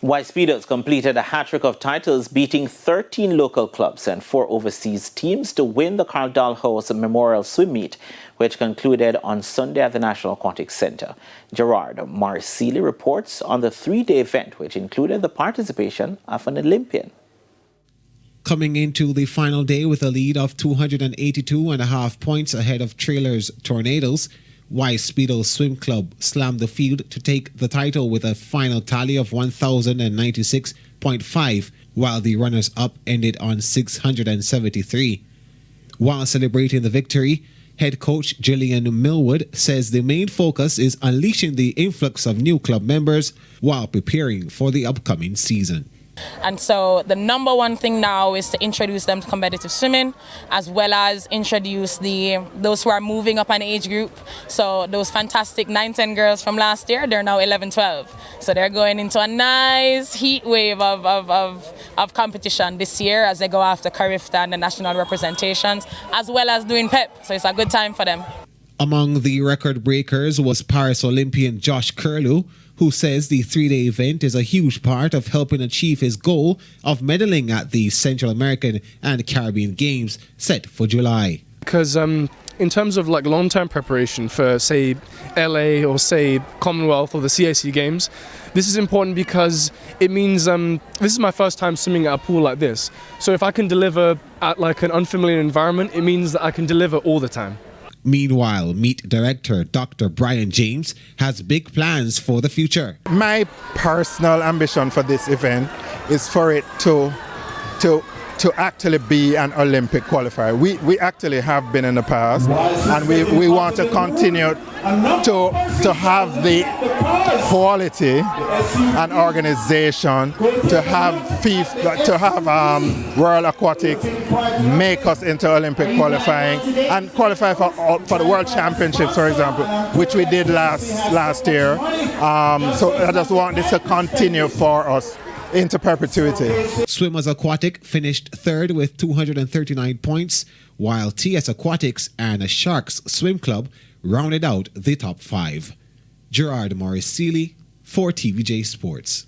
While Speedos completed a hat-trick of titles, beating 13 local clubs and 4 overseas teams to win the Karl Dalhouse Memorial Swim Meet, which concluded on Sunday at the National Aquatic Centre. Gerard Marcili reports on the 3-day event, which included the participation of an Olympian. Coming into the final day with a lead of 282.5 points ahead of Trailers Tornadoes, Wise Speedos Swim Club slammed the field to take the title with a final tally of 1,096.5, while the runners-up ended on 673. While celebrating the victory, head coach Gillian Millwood says the main focus is unleashing the influx of new club members while preparing for the upcoming season. And so the number one thing now is to introduce them to competitive swimming, as well as introduce those who are moving up an age group. So those fantastic 9-10 girls from last year, they're now 11-12. So they're going into a nice heat wave of competition this year as they go after Carifta and the national representations, as well as doing PEP. So it's a good time for them. Among the record breakers was Paris Olympian Josh Curlew, who says the 3-day event is a huge part of helping achieve his goal of medaling at the Central American and Caribbean Games set for July. Because in terms of like long-term preparation for, say, LA or say Commonwealth or the CAC Games, this is important because it means this is my first time swimming at a pool like this. So if I can deliver at like an unfamiliar environment, it means that I can deliver all the time. Meanwhile, meet director Dr. Brian James has big plans for the future. My personal ambition for this event is for it to actually be an Olympic qualifier. We actually have been in the past, and we want to continue to have the quality and organization to have FIFA, to have World Aquatics make us into Olympic qualifying and qualify for the World Championships, for example, which we did last year. So I just want this to continue for us into perpetuity. Swimmers Aquatic finished third with 239 points, while TS Aquatics and Sharks Swim Club rounded out the top 5. Gerard Marcili for TVJ Sports.